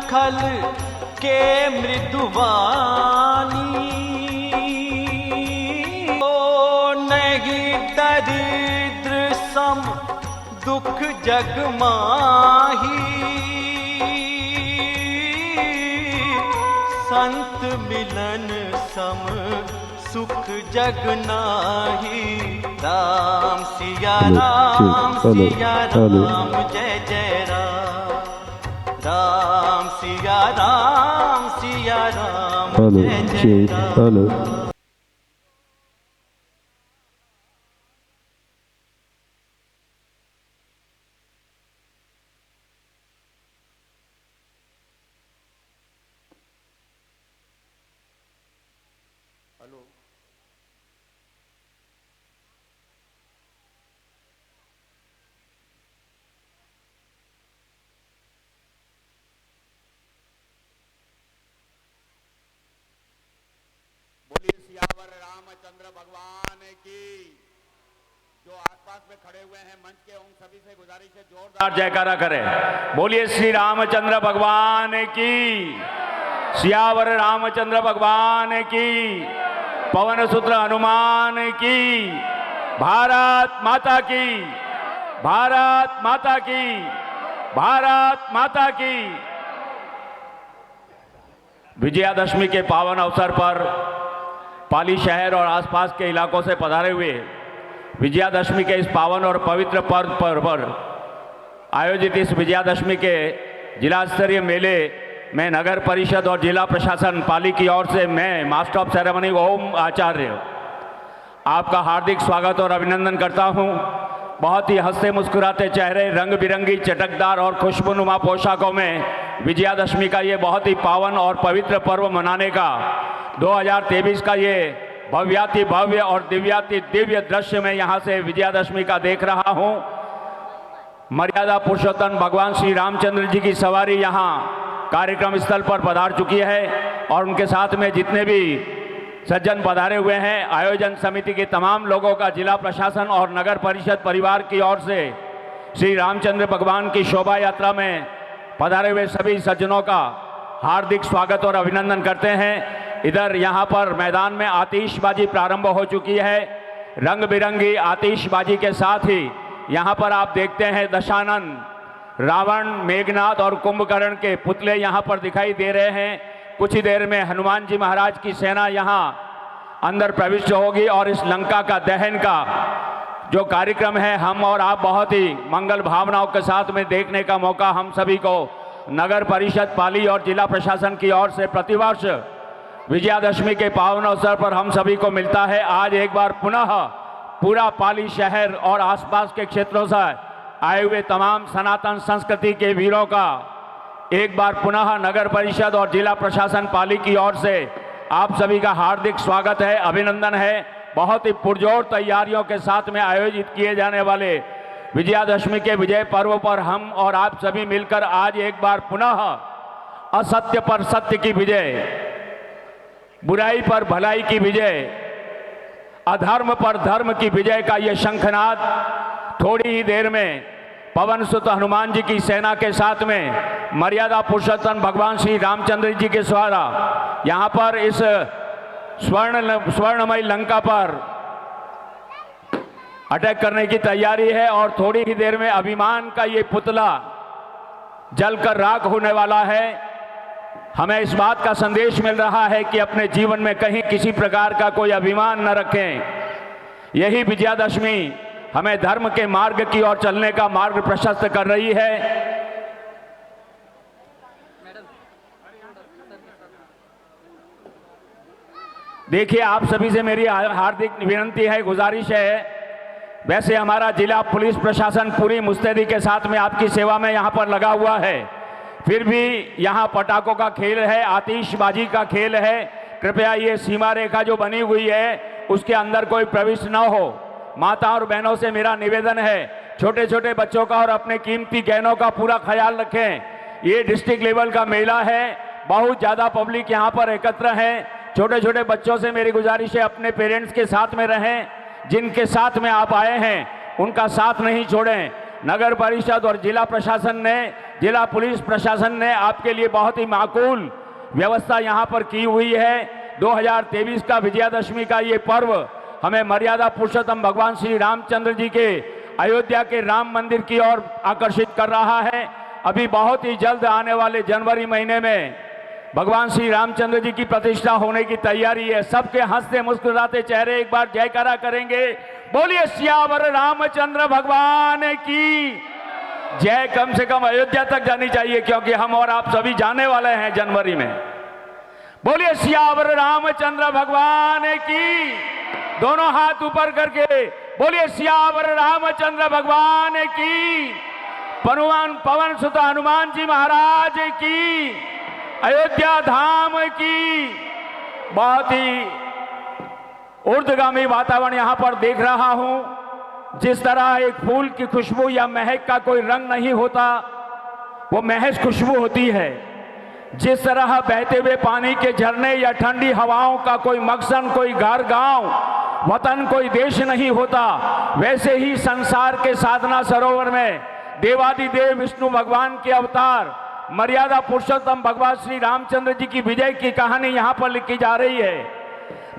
खल के मृदुवानी, ओ नहीं दरिद्र सम दुख जग माही, संत मिलन सम सुख जग नाही। राम सिया राम सिया राम जय जय राम, राम सिया राम जय जय राम। सियावर रामचंद्र भगवान की। जो आसपास में खड़े हुए हैं मंच के, उन सभी से गुजारिश है जोरदार जयकारा करें। बोलिए श्री रामचंद्र भगवान की, सियावर रामचंद्र भगवान की, पवन सुत्र हनुमान की, भारत माता की, भारत माता की, भारत माता की। विजयादशमी के पावन अवसर पर पाली शहर और आसपास के इलाकों से पधारे हुए विजयादशमी के इस पावन और पवित्र पर्व पर आयोजित इस विजयादशमी के जिला स्तरीय मेले में नगर परिषद और जिला प्रशासन पाली की ओर से मैं मास्टर ऑफ सेरेमनी ओम आचार्य आपका हार्दिक स्वागत और अभिनंदन करता हूं। बहुत ही हंसते मुस्कुराते चेहरे, रंग बिरंगी चटकदार और खुशबूनुमा पोशाकों में विजयादशमी का ये बहुत ही पावन और पवित्र पर्व मनाने का 2023 का ये भव्याति भव्य और दिव्याति दिव्य दृश्य मैं यहाँ से विजयादशमी का देख रहा हूँ। मर्यादा पुरुषोत्तम भगवान श्री रामचंद्र जी की सवारी यहाँ कार्यक्रम स्थल पर पधार चुकी है और उनके साथ में जितने भी सज्जन पधारे हुए हैं, आयोजन समिति के तमाम लोगों का, जिला प्रशासन और नगर परिषद परिवार की ओर से श्री रामचंद्र भगवान की शोभा यात्रा में पधारे हुए सभी सज्जनों का हार्दिक स्वागत और अभिनंदन करते हैं। इधर यहाँ पर मैदान में आतिशबाजी प्रारंभ हो चुकी है। रंग बिरंगी आतिशबाजी के साथ ही यहाँ पर आप देखते हैं दशानन, रावण, मेघनाथ और कुंभकर्ण के पुतले यहाँ पर दिखाई दे रहे हैं। कुछ ही देर में हनुमान जी महाराज की सेना यहाँ अंदर प्रविष्ट होगी और इस लंका का दहन का जो कार्यक्रम है हम और आप बहुत ही मंगल भावनाओं के साथ में देखने का मौका हम सभी को नगर परिषद पाली और जिला प्रशासन की ओर से प्रतिवर्ष विजयादशमी के पावन अवसर पर हम सभी को मिलता है। आज एक बार पुनः पूरा पाली शहर और आसपास के क्षेत्रों से आए हुए तमाम सनातन संस्कृति के वीरों का एक बार पुनः नगर परिषद और जिला प्रशासन पाली की ओर से आप सभी का हार्दिक स्वागत है, अभिनंदन है। बहुत ही पुरजोर तैयारियों के साथ में आयोजित किए जाने वाले विजयादशमी के विजय पर्व पर हम और आप सभी मिलकर आज एक बार पुनः असत्य पर सत्य की विजय, बुराई पर भलाई की विजय, अधर्म पर धर्म की विजय का ये शंखनाद थोड़ी ही देर में पवन सुत हनुमान जी की सेना के साथ में मर्यादा पुरुषोत्तम भगवान श्री रामचंद्र जी के द्वारा यहाँ पर इस स्वर्णमयी लंका पर अटैक करने की तैयारी है और थोड़ी ही देर में अभिमान का ये पुतला जलकर राख होने वाला है। हमें इस बात का संदेश मिल रहा है कि अपने जीवन में कहीं किसी प्रकार का कोई अभिमान न रखें। यही विजयादशमी हमें धर्म के मार्ग की ओर चलने का मार्ग प्रशस्त कर रही है। देखिए, आप सभी से मेरी हार्दिक विनती है, गुजारिश है। वैसे हमारा जिला पुलिस प्रशासन पूरी मुस्तैदी के साथ में आपकी सेवा में यहाँ पर लगा हुआ है, फिर भी यहाँ पटाखों का खेल है, आतिशबाजी का खेल है। कृपया ये सीमा रेखा जो बनी हुई है उसके अंदर कोई प्रविष्ट न हो। माता और बहनों से मेरा निवेदन है, छोटे छोटे बच्चों का और अपने कीमती गहनों का पूरा ख्याल रखें। ये डिस्ट्रिक्ट लेवल का मेला है, बहुत ज़्यादा पब्लिक यहाँ पर एकत्र है। छोटे छोटे बच्चों से मेरी गुजारिश है, अपने पेरेंट्स के साथ में रहें। जिनके साथ में आप आए हैं उनका साथ नहीं छोड़ें। नगर परिषद और जिला प्रशासन ने, जिला पुलिस प्रशासन ने आपके लिए बहुत ही माकूल व्यवस्था यहाँ पर की हुई है। 2023 का विजयादशमी का ये पर्व हमें मर्यादा पुरुषोत्तम भगवान श्री रामचंद्र जी के अयोध्या के राम मंदिर की ओर आकर्षित कर रहा है। अभी बहुत ही जल्द आने वाले जनवरी महीने में भगवान श्री रामचंद्र जी की प्रतिष्ठा होने की तैयारी है। सबके हंसते मुस्कुराते चेहरे एक बार जयकारा करेंगे। बोलिए सियावर रामचंद्र भगवान की जय। कम से कम अयोध्या तक जानी चाहिए, क्योंकि हम और आप सभी जाने वाले हैं जनवरी में। बोलिए सियावर रामचंद्र भगवान की। दोनों हाथ ऊपर करके बोलिए सियावर रामचंद्र भगवान की। पवन सुत हनुमान जी महाराज की। अयोध्या धाम की। बहुत ही ऊर्ध्वगामी वातावरण यहां पर देख रहा हूं। जिस तरह एक फूल की खुशबू या महक का कोई रंग नहीं होता, वो महज खुशबू होती है। जिस तरह बहते हुए पानी के झरने या ठंडी हवाओं का कोई मकसद, कोई घर, गांव, वतन, कोई देश नहीं होता, वैसे ही संसार के साधना सरोवर में देवादिदेव विष्णु भगवान के अवतार मर्यादा पुरुषोत्तम भगवान श्री रामचंद्र जी की विजय की कहानी यहाँ पर लिखी जा रही है।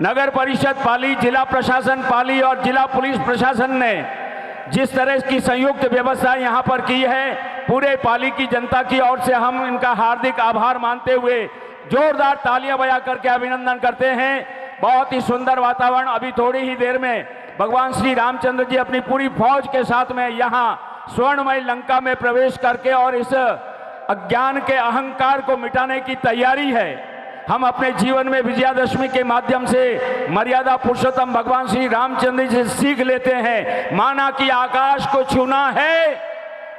नगर परिषद पाली, जिला प्रशासन पाली और जिला पुलिस प्रशासन ने जिस तरह की संयुक्त व्यवस्था यहाँ पर की है, पूरे पाली की जनता की ओर से हम इनका हार्दिक आभार मानते हुए जोरदार तालियां बजा करके अभिनंदन करते हैं। बहुत ही सुंदर वातावरण। अभी थोड़ी ही देर में भगवान श्री रामचंद्र जी अपनी पूरी फौज के साथ में यहाँ स्वर्णमय लंका में प्रवेश करके और इस अज्ञान के अहंकार को मिटाने की तैयारी है। हम अपने जीवन में विजयादशमी के माध्यम से मर्यादा पुरुषोत्तम भगवान श्री रामचंद्र जी से सीख लेते हैं। माना कि आकाश को छूना है,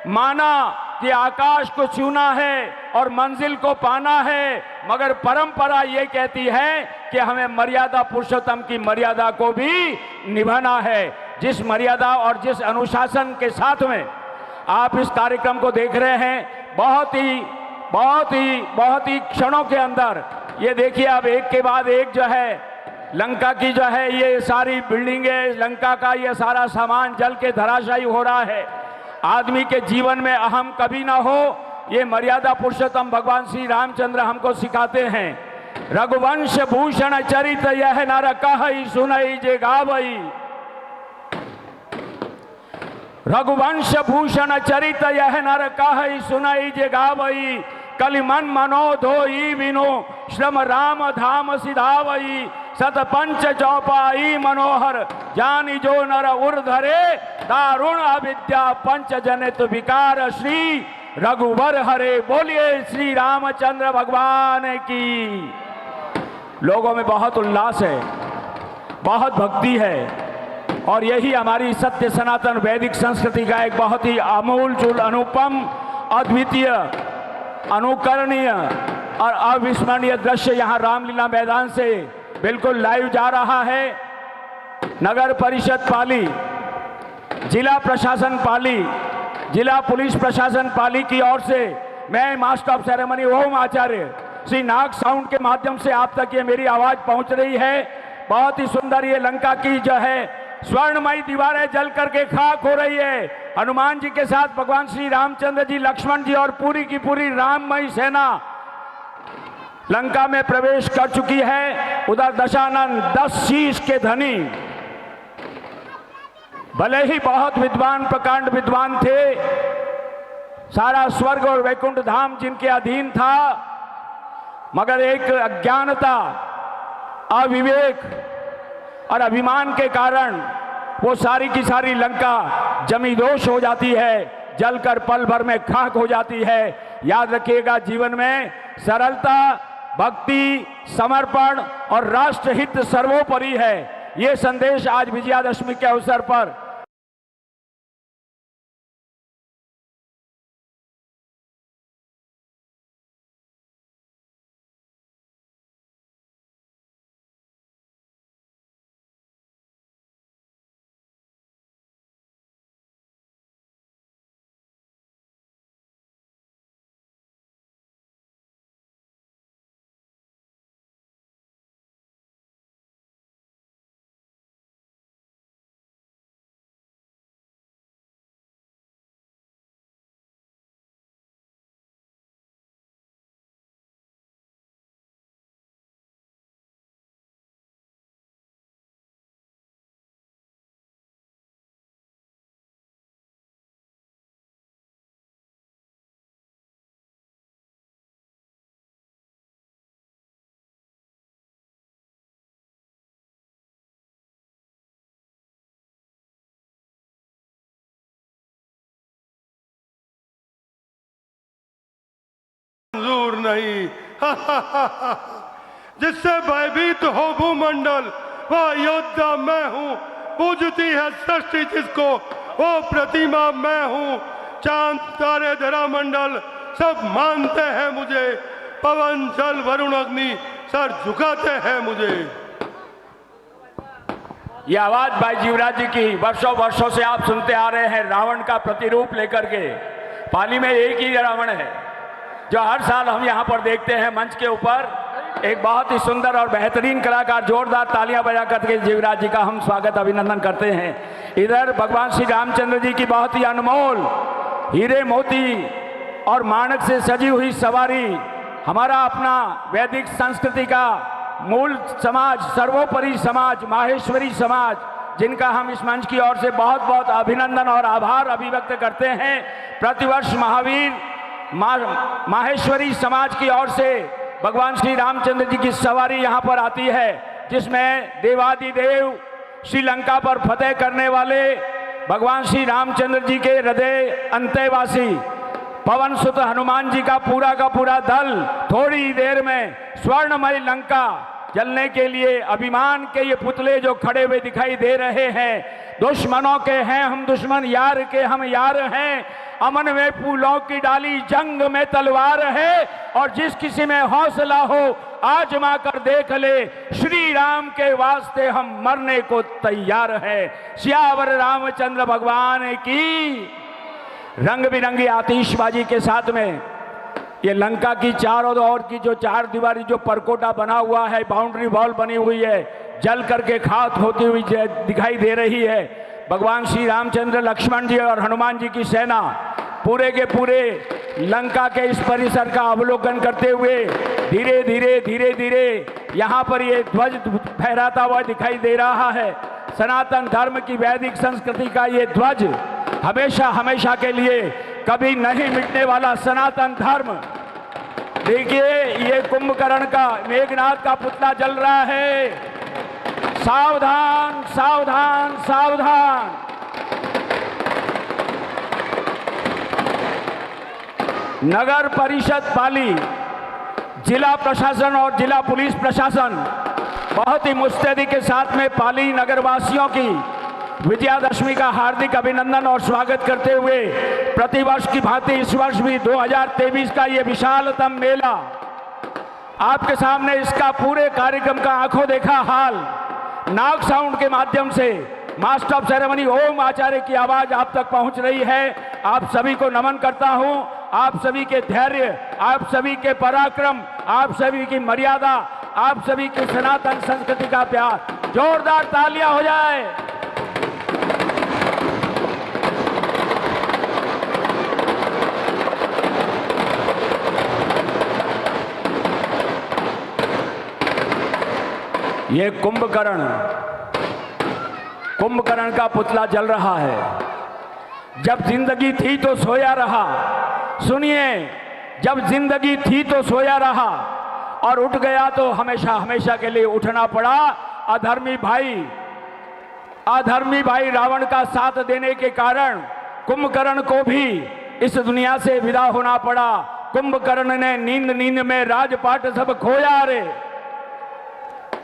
माना कि आकाश को छूना है और मंजिल को पाना है, मगर परंपरा ये कहती है कि हमें मर्यादा पुरुषोत्तम की मर्यादा को भी निभाना है। जिस मर्यादा और जिस अनुशासन के साथ में आप इस कार्यक्रम को देख रहे हैं, बहुत ही क्षणों के अंदर ये देखिए, अब एक के बाद एक जो है लंका की जो है ये सारी बिल्डिंगें, लंका का ये सारा सामान जल के धराशायी हो रहा है। आदमी के जीवन में अहम कभी ना हो, ये मर्यादा पुरुषोत्तम भगवान श्री रामचंद्र हमको सिखाते हैं। रघुवंश भूषण चरित यह नर कहई सुनई जे गावई। रघुवंश भूषण चरित यह नर कहई सुनई जे गावई। कलि मन मनोधोई विनो श्रम राम धाम सिधावई। सत पंच चौपाई मनोहर जानी जो नर उर्धरे। दारुण अविद्या पंच जनित विकार श्री रघुवर हरे। बोलिए श्री रामचंद्र भगवान की। लोगों में बहुत उल्लास है, बहुत भक्ति है, और यही हमारी सत्य सनातन वैदिक संस्कृति का एक बहुत ही अमूलचूल, अनुपम, अद्वितीय, अनुकरणीय और अविस्मरणीय दृश्य यहाँ रामलीला मैदान से बिल्कुल लाइव जा रहा है। नगर परिषद पाली, जिला प्रशासन पाली, जिला पुलिस प्रशासन पाली की ओर से मैं master of ceremony Om Acharya Shri Nag sound के माध्यम से आप तक ये मेरी आवाज पहुंच रही है। बहुत ही सुंदर ये लंका की जो है स्वर्णमयी दीवारें जल करके खाक हो रही है। हनुमान जी के साथ भगवान श्री रामचंद्र जी, लक्ष्मण जी और पूरी की पूरी राममयी सेना लंका में प्रवेश कर चुकी है। उधर दशानन 10 शीश के धनी, भले ही बहुत विद्वान, प्रकांड विद्वान थे, सारा स्वर्ग और वैकुंठ धाम जिनके अधीन था, मगर एक अज्ञानता, अविवेक और अभिमान के कारण वो सारी की सारी लंका जमींदोष हो जाती है, जलकर पल भर में खाक हो जाती है। याद रखिएगा, जीवन में सरलता, भक्ति, समर्पण और राष्ट्रहित सर्वोपरि है। ये संदेश आज विजयादशमी के अवसर पर नहीं। जिससे भयभीत हो भूमंडल वह योद्धा मैं हूँ, पूजती है सृष्टि जिसको वो प्रतिमा मैं हूँ। चांद तारे धरा मंडल सब मानते हैं मुझे, पवन जल वरुण अग्नि सर झुकाते हैं मुझे। ये आवाज भाई जीवराज जी की वर्षों वर्षों से आप सुनते आ रहे हैं, रावण का प्रतिरूप लेकर के। पाली में एक ही रावण है जो हर साल हम यहाँ पर देखते हैं मंच के ऊपर। एक बहुत ही सुंदर और बेहतरीन कलाकार, जोरदार तालियां बजा करके जीवराज जी का हम स्वागत अभिनंदन करते हैं। इधर भगवान श्री रामचंद्र जी की बहुत ही अनमोल हीरे मोती और माणक से सजी हुई सवारी, हमारा अपना वैदिक संस्कृति का मूल समाज, सर्वोपरि समाज, माहेश्वरी समाज, जिनका हम इस मंच की ओर से बहुत बहुत अभिनंदन और आभार अभिव्यक्त करते हैं। प्रतिवर्ष महावीर माहेश्वरी समाज की ओर से भगवान श्री रामचंद्र जी की सवारी यहाँ पर आती है, जिसमें देवादिदेव श्रीलंका पर फतेह करने वाले भगवान श्री रामचंद्र जी के हृदय अंत्यवासी पवन सुत हनुमान जी का पूरा दल थोड़ी देर में स्वर्णमय लंका जलने के लिए अभिमान के ये पुतले जो खड़े हुए दिखाई दे रहे हैं। दुश्मनों के हैं हम दुश्मन, यार के हम यार हैं, अमन में फूलों की डाली जंग में तलवार है, और जिस किसी में हौसला हो आजमा कर देख ले, श्री राम के वास्ते हम मरने को तैयार है। सियावर रामचंद्र भगवान की। रंग बिरंगी आतिशबाजी के साथ में ये लंका की चारों ओर की जो चार दीवारी जो परकोटा बना हुआ है, बाउंड्री वॉल बनी हुई है, जल करके खाक होती हुई दिखाई दे रही है। भगवान श्री रामचंद्र, लक्ष्मण जी और हनुमान जी की सेना पूरे के पूरे लंका के इस परिसर का अवलोकन करते हुए धीरे धीरे यहाँ पर ये ध्वज फहराता हुआ दिखाई दे रहा है। सनातन धर्म की वैदिक संस्कृति का ये ध्वज हमेशा हमेशा के लिए कभी नहीं मिटने वाला सनातन धर्म। देखिए ये कुंभकर्ण का, मेघनाथ का पुतला जल रहा है। सावधान सावधान सावधान। नगर परिषद पाली, जिला प्रशासन और जिला पुलिस प्रशासन बहुत ही मुस्तैदी के साथ में पाली नगरवासियों की विजयादशमी का हार्दिक अभिनंदन और स्वागत करते हुए प्रतिवर्ष की भांति इस वर्ष भी 2023 का ये विशालतम मेला आपके सामने, इसका पूरे कार्यक्रम का आंखों देखा हाल नाग साउंड के माध्यम से मास्टर ऑफ सेरेमनी ओम आचार्य की आवाज आप तक पहुंच रही है। आप सभी को नमन करता हूं। आप सभी के धैर्य, आप सभी के पराक्रम, आप सभी की मर्यादा, आप सभी की सनातन संस्कृति का प्यार। जोरदार तालियां हो जाए। ये कुंभकर्ण का पुतला जल रहा है। जब जिंदगी थी तो सोया रहा, सुनिए, जब जिंदगी थी तो सोया रहा और उठ गया तो हमेशा हमेशा के लिए उठना पड़ा। अधर्मी भाई रावण का साथ देने के कारण कुंभकर्ण को भी इस दुनिया से विदा होना पड़ा। कुंभकर्ण ने नींद में राजपाट सब खोया रे,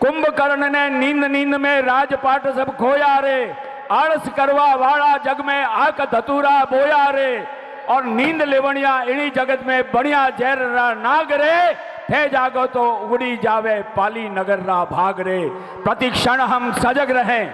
कुंभकर्ण ने नींद में राजपाट सब खोया रे, आलस करवा वाड़ा जग में आक धतूरा बोया रे, और नींद लेवणिया इणी जगत में बढ़िया जहर रा नाग रे, थे जागो तो उड़ी जावे पाली नगर रा भाग रे। प्रति क्षण हम सजग रहें,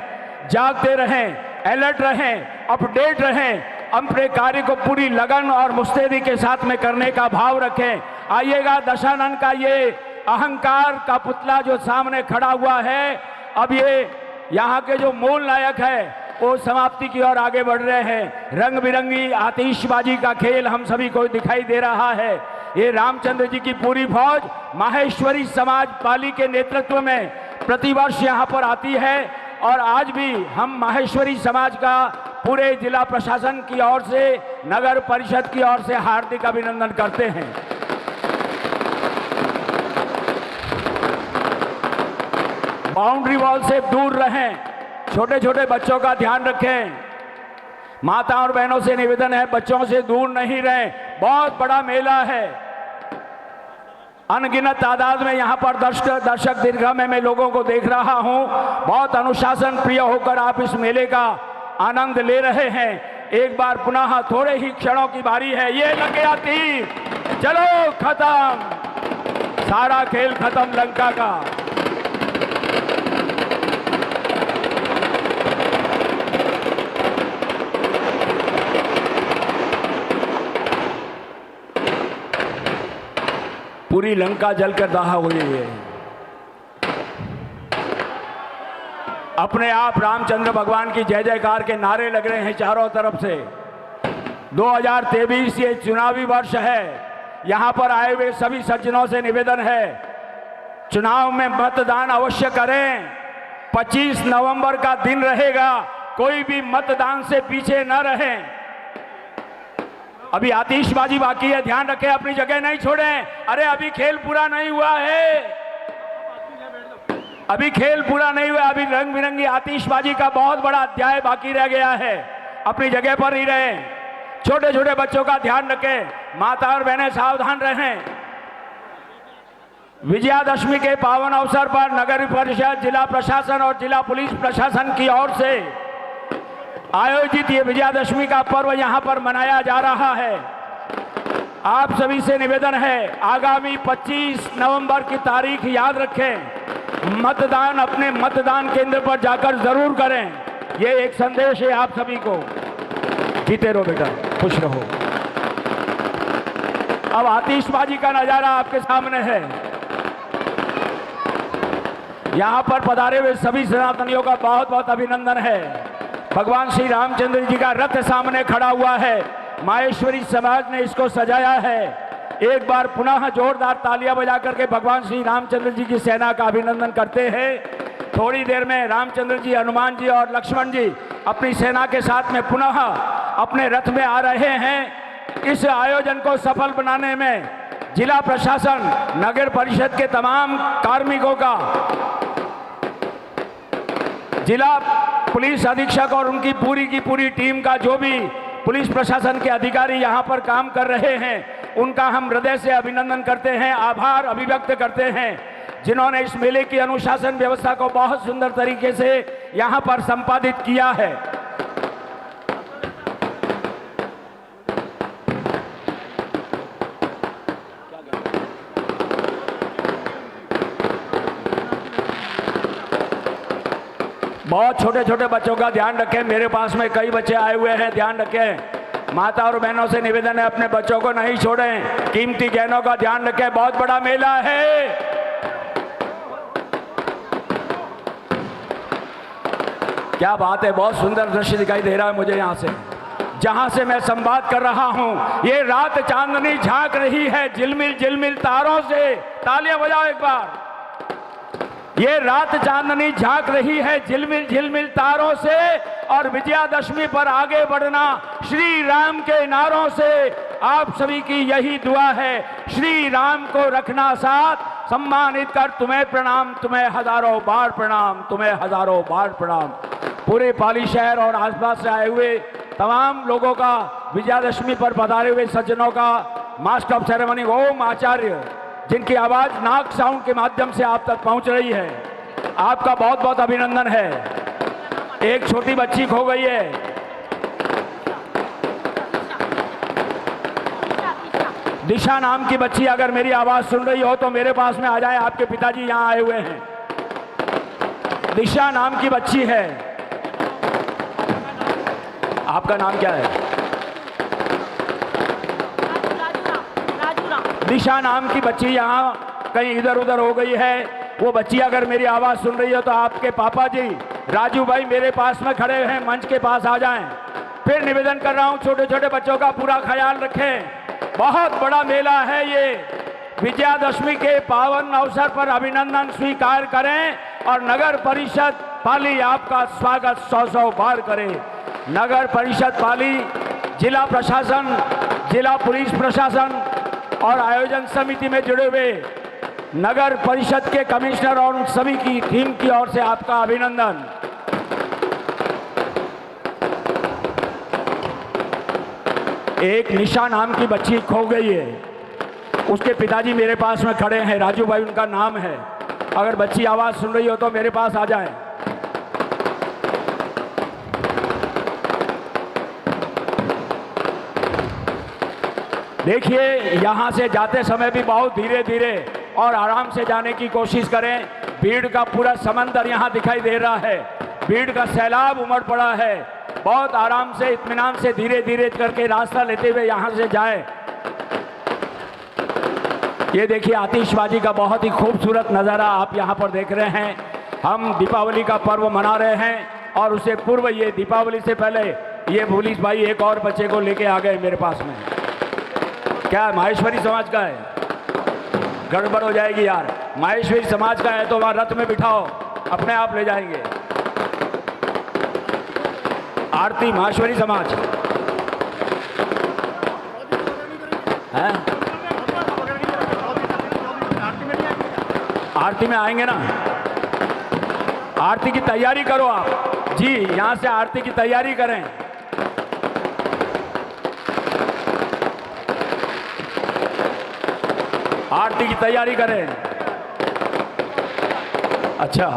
जागते रहें, अलर्ट रहें, अपडेट रहें, अपने कार्य को पूरी लगन और मुस्तैदी के साथ में करने का भाव रखें। आइएगा, दशानन का ये अहंकार का पुतला जो सामने खड़ा हुआ है, अब ये यहाँ के जो मूल नायक है वो समाप्ति की ओर आगे बढ़ रहे हैं। रंग बिरंगी आतिशबाजी का खेल हम सभी को दिखाई दे रहा है। ये रामचंद्र जी की पूरी फौज माहेश्वरी समाज पाली के नेतृत्व में प्रतिवर्ष यहाँ पर आती है, और आज भी हम माहेश्वरी समाज का पूरे जिला प्रशासन की ओर से, नगर परिषद की ओर से हार्दिक अभिनंदन करते हैं। बाउंड्री वॉल से दूर रहें, छोटे छोटे बच्चों का ध्यान रखें। माता और बहनों से निवेदन है, बच्चों से दूर नहीं रहें, बहुत बड़ा मेला है। अनगिनत तादाद में यहाँ पर दर्शक दीर्घा में मैं लोगों को देख रहा हूँ। बहुत अनुशासन प्रिय होकर आप इस मेले का आनंद ले रहे हैं। एक बार पुनः थोड़े ही क्षणों की बारी है। ये लग गया तीर, चलो खत्म, सारा खेल खत्म लंका का। पूरी लंका जलकर दाह हुई है। अपने आप रामचंद्र भगवान की जय जयकार के नारे लग रहे हैं चारों तरफ से। 2023 ये चुनावी वर्ष है। यहां पर आए हुए सभी सज्जनों से निवेदन है, चुनाव में मतदान अवश्य करें। 25 नवंबर का दिन रहेगा, कोई भी मतदान से पीछे न रहें। अभी आतिशबाजी बाकी है, ध्यान रखें, अपनी जगह नहीं छोड़ें। अरे अभी खेल पूरा नहीं हुआ है, अभी खेल पूरा नहीं हुआ, अभी रंग बिरंगी आतिशबाजी का बहुत बड़ा अध्याय बाकी रह गया है। अपनी जगह पर ही रहें, छोटे छोटे बच्चों का ध्यान रखें, माता और बहनें सावधान रहें। विजयादशमी के पावन अवसर पर नगर परिषद, जिला प्रशासन और जिला पुलिस प्रशासन की ओर से आयोजित ये विजयादशमी का पर्व यहां पर मनाया जा रहा है। आप सभी से निवेदन है, आगामी 25 नवंबर की तारीख याद रखें। मतदान अपने मतदान केंद्र पर जाकर जरूर करें। ये एक संदेश है आप सभी को। जीते रहो बेटा, खुश रहो। अब आतिशबाजी का नजारा आपके सामने है। यहां पर पधारे हुए सभी सनातनियों का बहुत बहुत अभिनंदन है। भगवान श्री रामचंद्र जी का रथ सामने खड़ा हुआ है। माहेश्वरी समाज ने इसको सजाया है। एक बार पुनः जोरदार तालियां बजा करके भगवान श्री रामचंद्र जी की सेना का अभिनंदन करते हैं। थोड़ी देर में रामचंद्र जी, हनुमान जी और लक्ष्मण जी अपनी सेना के साथ में पुनः अपने रथ में आ रहे हैं। इस आयोजन को सफल बनाने में जिला प्रशासन, नगर परिषद के तमाम कार्मिकों का, जिला पुलिस अधीक्षक और उनकी पूरी की पूरी टीम का, जो भी पुलिस प्रशासन के अधिकारी यहाँ पर काम कर रहे हैं, उनका हम हृदय से अभिनंदन करते हैं, आभार अभिव्यक्त करते हैं, जिन्होंने इस मेले की अनुशासन व्यवस्था को बहुत सुंदर तरीके से यहाँ पर संपादित किया है। बहुत छोटे छोटे बच्चों का ध्यान रखें। मेरे पास में कई बच्चे आए हुए हैं, ध्यान रखें। माता और बहनों से निवेदन है, अपने बच्चों को नहीं छोड़ें। कीमती गहनों का ध्यान रखें, बहुत बड़ा मेला है। क्या बात है, बहुत सुंदर दृश्य दिखाई दे रहा है मुझे यहाँ से, जहां से मैं संवाद कर रहा हूं। ये रात चांदनी झांक रही है झिलमिल झिलमिल तारों से। तालियां बजाओ एक बार। ये रात चांदनी झांक रही है झिलमिल झिलमिल तारों से, और विजयादशमी पर आगे बढ़ना श्री राम के नारों से। आप सभी की यही दुआ है, श्री राम को रखना साथ, सम्मानित कर तुम्हें प्रणाम, तुम्हें हजारों बार प्रणाम, तुम्हें हजारों बार प्रणाम। पूरे पाली शहर और आसपास से आए हुए तमाम लोगों का, विजयादशमी पर पधारे हुए सज्जनों का, मास्टर ऑफ सेरेमनी ओम आचार्य, जिनकी आवाज नाक साउंड के माध्यम से आप तक पहुंच रही है, आपका बहुत बहुत अभिनंदन है। एक छोटी बच्ची खो गई है। दिशा नाम की बच्ची अगर मेरी आवाज सुन रही हो तो मेरे पास में आ जाए। आपके पिताजी यहां आए हुए हैं। दिशा नाम की बच्ची है। आपका नाम क्या है? दिशा नाम की बच्ची यहाँ कहीं इधर उधर हो गई है। वो बच्ची अगर मेरी आवाज़ सुन रही हो तो आपके पापा जी राजू भाई मेरे पास में खड़े हैं, मंच के पास आ जाएं। फिर निवेदन कर रहा हूँ, छोटे छोटे बच्चों का पूरा ख्याल रखें। बहुत बड़ा मेला है ये। विजयादशमी के पावन अवसर पर अभिनंदन स्वीकार करें और नगर परिषद पाली आपका स्वागत 100 बार करे। नगर परिषद पाली, जिला प्रशासन, जिला पुलिस प्रशासन और आयोजन समिति में जुड़े हुए नगर परिषद के कमिश्नर और उन सभी की टीम की ओर से आपका अभिनंदन। एक निशा नाम की बच्ची खो गई है। उसके पिताजी मेरे पास में खड़े हैं, राजू भाई उनका नाम है। अगर बच्ची आवाज़ सुन रही हो तो मेरे पास आ जाए। देखिए, यहाँ से जाते समय भी बहुत धीरे धीरे और आराम से जाने की कोशिश करें। भीड़ का पूरा समंदर यहाँ दिखाई दे रहा है, भीड़ का सैलाब उमड़ पड़ा है। बहुत आराम से, इत्मीनान से, धीरे धीरे करके रास्ता लेते हुए यहाँ से जाएं। ये देखिए, आतिशबाजी का बहुत ही खूबसूरत नज़ारा आप यहाँ पर देख रहे हैं। हम दीपावली का पर्व मना रहे हैं और उससे पूर्व, ये दीपावली से पहले ये पुलिस भाई एक और बच्चे को लेके आ गए मेरे पास में। क्या माहेश्वरी समाज का है? गड़बड़ हो जाएगी यार। माहेश्वरी समाज का है तो वहाँ रथ में बिठाओ, अपने आप ले जाएंगे। आरती माहेश्वरी समाज है, आरती में आएंगे ना। आरती की तैयारी करो आप जी, यहाँ से आरती की तैयारी करें। आरती की तैयारी करें। अच्छा,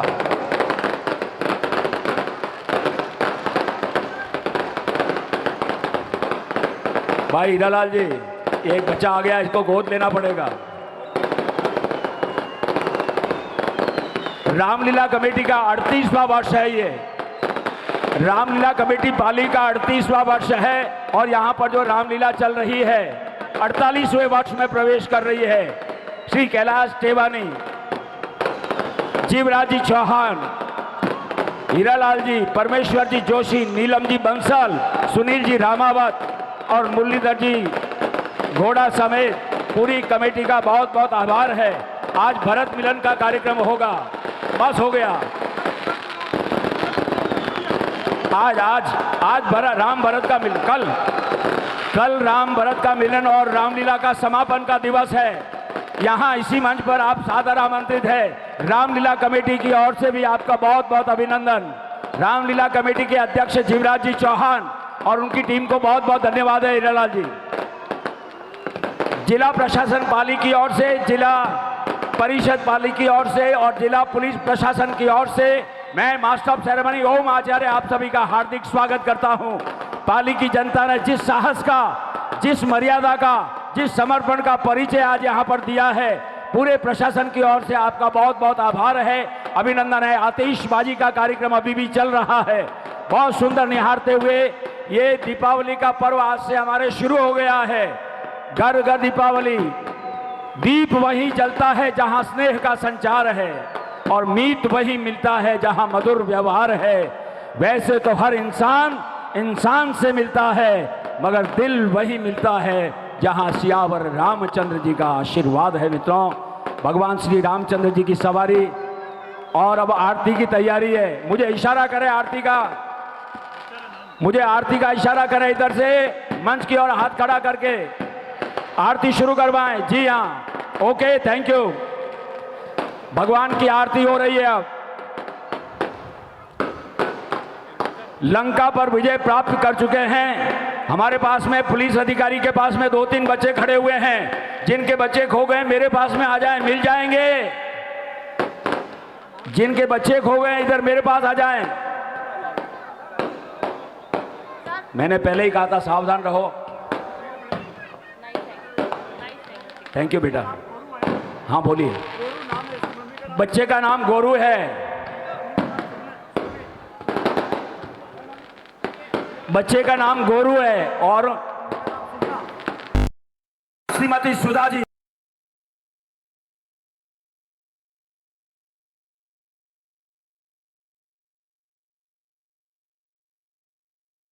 भाई हीरालाल जी, एक बच्चा आ गया, इसको गोद लेना पड़ेगा। रामलीला कमेटी का 38वां वर्ष है ये। रामलीला कमेटी पाली का 38वां वर्ष है और यहाँ पर जो रामलीला चल रही है 48वें वर्ष में प्रवेश कर रही है। श्री कैलाश टेवानी, जीवराज जी चौहान, हीरालाल जी, परमेश्वर जी जोशी, नीलम जी बंसल, सुनील जी रामावत और मुरलीधर जी घोड़ा समेत पूरी कमेटी का बहुत बहुत आभार है। आज भरत मिलन का कार्यक्रम होगा, बस हो गया। आज राम भरत का मिलन, कल राम भरत का मिलन और रामलीला का समापन का दिवस है। यहाँ इसी मंच पर आप सादर आमंत्रित है। रामलीला कमेटी की ओर से भी आपका बहुत बहुत अभिनंदन। रामलीला कमेटी के अध्यक्ष जीवराज जी चौहान और उनकी टीम को बहुत बहुत धन्यवाद है हीरालाल जी। जिला प्रशासन पाली की ओर से, जिला परिषद पाली की ओर से और जिला पुलिस प्रशासन की ओर से मैं मास्टर ऑफ सेरेमनी ओम आचार्य आप सभी का हार्दिक स्वागत करता हूं। पाली की जनता ने जिस साहस का, जिस मर्यादा का, जिस समर्पण का परिचय आज यहां पर दिया है, पूरे प्रशासन की ओर से आपका बहुत बहुत आभार है, अभिनंदन है। आतिशबाजी का कार्यक्रम अभी भी चल रहा है, बहुत सुंदर निहारते हुए। ये दीपावली का पर्व आज से हमारे शुरू हो गया है। घर घर दीपावली, दीप वहीं जलता है जहां स्नेह का संचार है और मीत वहीं मिलता है जहां मधुर व्यवहार है। वैसे तो हर इंसान इंसान से मिलता है, मगर दिल वहीं मिलता है जहां सियावर रामचंद्र जी का आशीर्वाद है। मित्रों, भगवान श्री रामचंद्र जी की सवारी और अब आरती की तैयारी है। मुझे इशारा करें आरती का, मुझे आरती का इशारा करें इधर से मंच की ओर हाथ खड़ा करके आरती शुरू करवाएं। जी हाँ, ओके, थैंक यू। भगवान की आरती हो रही है। अब लंका पर विजय प्राप्त कर चुके हैं। हमारे पास में पुलिस अधिकारी के पास में 2-3 बच्चे खड़े हुए हैं। जिनके बच्चे खो गए मेरे पास में आ जाएं, मिल जाएंगे। जिनके बच्चे खो गए इधर मेरे पास आ जाएं। मैंने पहले ही कहा था सावधान रहो। थैंक यू बेटा। हाँ बोलिए। बच्चे का नाम गोरू है। बच्चे का नाम गोरू है और श्रीमती सुधा जी।